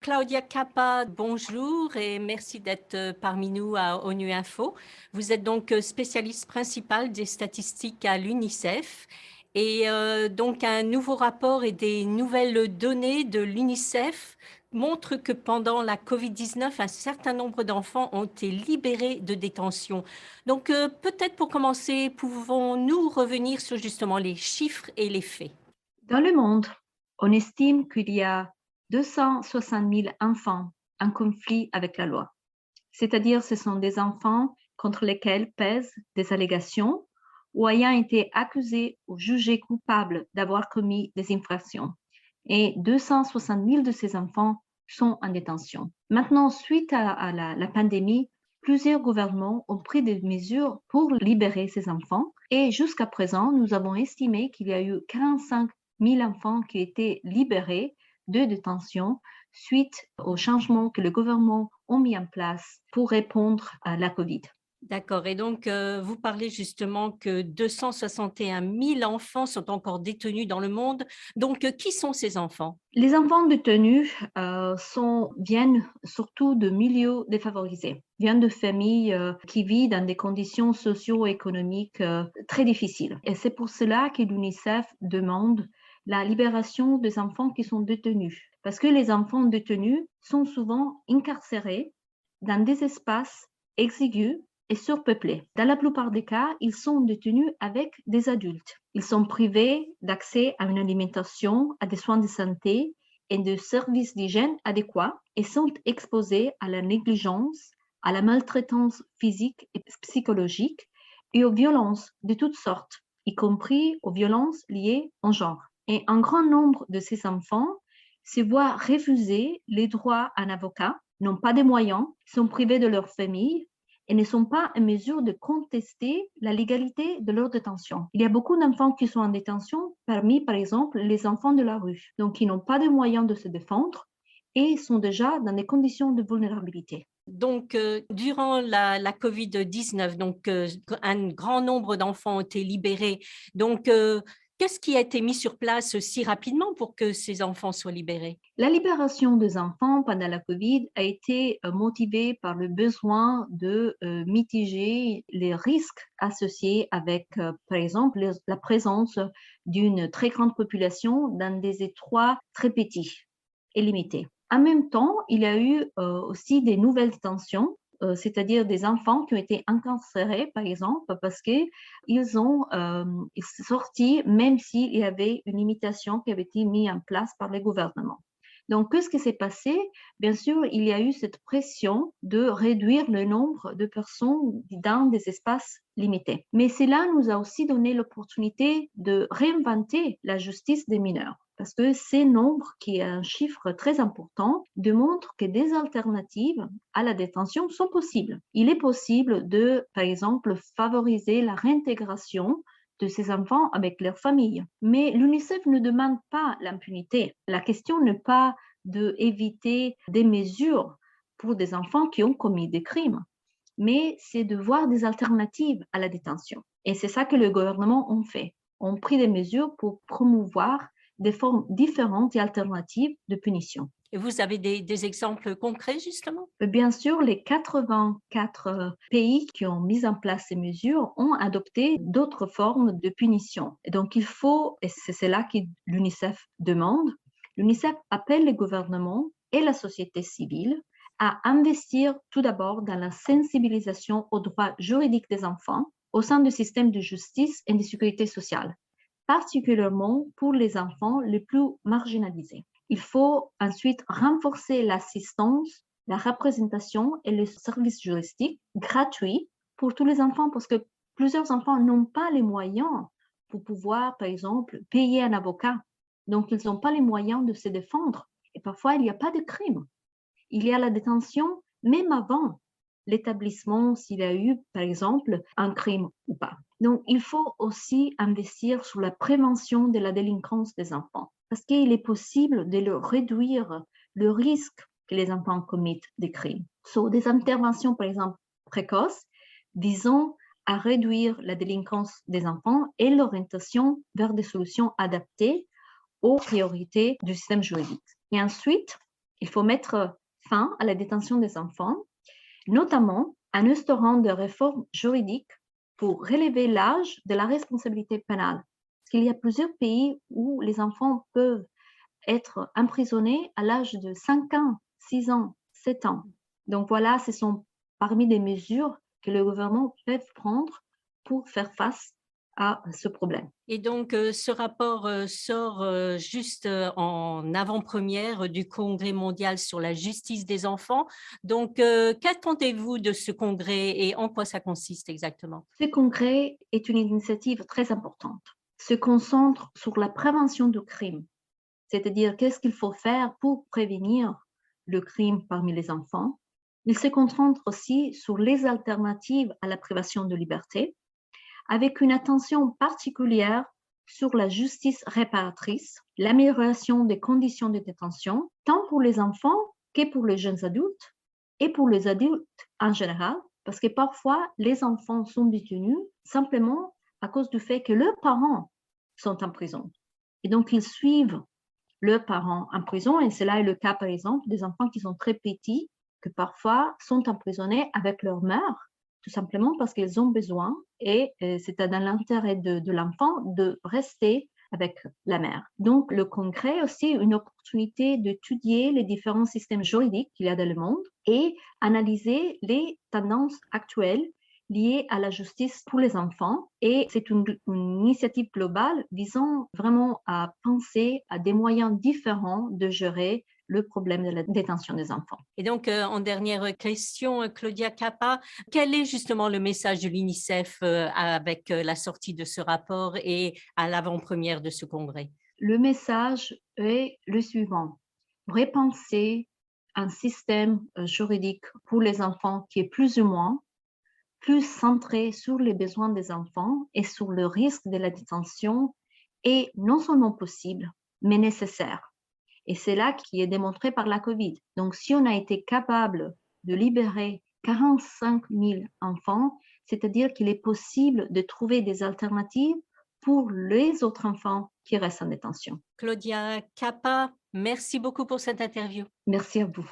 Claudia Cappa, bonjour et merci d'être parmi nous à ONU Info. Vous êtes donc spécialiste principale des statistiques à l'UNICEF et donc un nouveau rapport et des nouvelles données de l'UNICEF montrent que pendant la Covid-19, un certain nombre d'enfants ont été libérés de détention. Donc peut-être pour commencer, pouvons-nous revenir sur justement les chiffres et les faits? Dans le monde, on estime qu'il y a 260 000 enfants en conflit avec la loi. C'est-à-dire ce sont des enfants contre lesquels pèsent des allégations ou ayant été accusés ou jugés coupables d'avoir commis des infractions. Et 260 000 de ces enfants sont en détention. Maintenant, suite à la pandémie, plusieurs gouvernements ont pris des mesures pour libérer ces enfants. Et jusqu'à présent, nous avons estimé qu'il y a eu 45 000 enfants qui étaient libérés de détention suite aux changements que le gouvernement ont mis en place pour répondre à la COVID. D'accord. Et donc, vous parlez justement que 261 000 enfants sont encore détenus dans le monde. Donc, qui sont ces enfants? Les enfants détenus viennent surtout de milieux défavorisés, viennent de familles qui vivent dans des conditions socio-économiques très difficiles. Et c'est pour cela que l'UNICEF demande la libération des enfants qui sont détenus. Parce que les enfants détenus sont souvent incarcérés dans des espaces exigus et surpeuplés. Dans la plupart des cas, ils sont détenus avec des adultes. Ils sont privés d'accès à une alimentation, à des soins de santé et de services d'hygiène adéquats et sont exposés à la négligence, à la maltraitance physique et psychologique et aux violences de toutes sortes, y compris aux violences liées au genre. Et un grand nombre de ces enfants se voient refuser les droits à un avocat, n'ont pas de moyens, sont privés de leur famille et ne sont pas en mesure de contester la légalité de leur détention. Il y a beaucoup d'enfants qui sont en détention parmi, par exemple, les enfants de la rue. Donc, ils n'ont pas de moyens de se défendre et sont déjà dans des conditions de vulnérabilité. Donc, durant la Covid-19, donc, un grand nombre d'enfants ont été libérés. Donc, qu'est-ce qui a été mis sur place si rapidement pour que ces enfants soient libérés? La libération des enfants pendant la COVID a été motivée par le besoin de mitiger les risques associés avec, par exemple, la présence d'une très grande population dans des endroits très petits et limités. En même temps, il y a eu aussi des nouvelles tensions, c'est-à-dire des enfants qui ont été incarcérés, par exemple, parce qu'ils ont sorti, même s'il y avait une limitation qui avait été mise en place par les gouvernements. Donc, qu'est-ce qui s'est passé? Bien sûr, il y a eu cette pression de réduire le nombre de personnes dans des espaces limités. Mais cela nous a aussi donné l'opportunité de réinventer la justice des mineurs. Parce que ces nombres, qui est un chiffre très important, démontrent que des alternatives à la détention sont possibles. Il est possible de, par exemple, favoriser la réintégration de ces enfants avec leur famille. Mais l'UNICEF ne demande pas l'impunité. La question n'est pas d'éviter des mesures pour des enfants qui ont commis des crimes, mais c'est de voir des alternatives à la détention. Et c'est ça que le gouvernement a fait. On a pris des mesures pour promouvoir des formes différentes et alternatives de punition. Et vous avez des exemples concrets, justement? Bien sûr, les 84 pays qui ont mis en place ces mesures ont adopté d'autres formes de punition. Et donc, il faut, et c'est là que l'UNICEF demande, l'UNICEF appelle les gouvernements et la société civile à investir tout d'abord dans la sensibilisation aux droits juridiques des enfants au sein du système de justice et de sécurité sociale, particulièrement pour les enfants les plus marginalisés. Il faut ensuite renforcer l'assistance, la représentation et les services juridiques gratuits pour tous les enfants parce que plusieurs enfants n'ont pas les moyens pour pouvoir, par exemple, payer un avocat. Donc, ils n'ont pas les moyens de se défendre. Et parfois, il n'y a pas de crime. Il y a la détention même avant l'établissement s'il y a eu, par exemple, un crime ou pas. Donc, il faut aussi investir sur la prévention de la délinquance des enfants parce qu'il est possible de leur réduire le risque que les enfants commettent des crimes. Des interventions, par exemple, précoces visant à réduire la délinquance des enfants et l'orientation vers des solutions adaptées aux priorités du système juridique. Et ensuite, Il faut mettre fin à la détention des enfants, notamment en instaurant des réformes juridiques pour relever l'âge de la responsabilité pénale. Parce qu'il y a plusieurs pays où les enfants peuvent être emprisonnés à l'âge de 5 ans, 6 ans, 7 ans. Donc voilà, ce sont parmi des mesures que le gouvernement peut prendre pour faire face à ce problème. Et donc, ce rapport sort juste en avant-première du Congrès mondial sur la justice des enfants. Donc, qu'attendez-vous de ce congrès et en quoi ça consiste exactement? Ce congrès est une initiative très importante. Se concentre sur la prévention du crime, c'est-à-dire qu'est-ce qu'il faut faire pour prévenir le crime parmi les enfants. Il se concentre aussi sur les alternatives à la privation de liberté, avec une attention particulière sur la justice réparatrice, l'amélioration des conditions de détention, tant pour les enfants que pour les jeunes adultes et pour les adultes en général, parce que parfois les enfants sont détenus simplement à cause du fait que leurs parents sont en prison. Et donc ils suivent leurs parents en prison, et cela est le cas par exemple des enfants qui sont très petits, que parfois sont emprisonnés avec leur mère, tout simplement parce qu'ils ont besoin, et c'est dans l'intérêt de l'enfant de rester avec la mère. Donc le congrès aussi une opportunité d'étudier les différents systèmes juridiques qu'il y a dans le monde et analyser les tendances actuelles liées à la justice pour les enfants. Et c'est une initiative globale visant vraiment à penser à des moyens différents de gérer le problème de la détention des enfants. Et donc, en dernière question, Claudia Cappa, quel est justement le message de l'UNICEF avec la sortie de ce rapport et à l'avant-première de ce congrès? Le message est le suivant: repenser un système juridique pour les enfants qui est plus ou moins plus centré sur les besoins des enfants et sur le risque de la détention est non seulement possible, mais nécessaire. Et c'est là qui est démontré par la COVID. Donc, si on a été capable de libérer 45 000 enfants, c'est-à-dire qu'il est possible de trouver des alternatives pour les autres enfants qui restent en détention. Claudia Cappa, merci beaucoup pour cette interview. Merci à vous.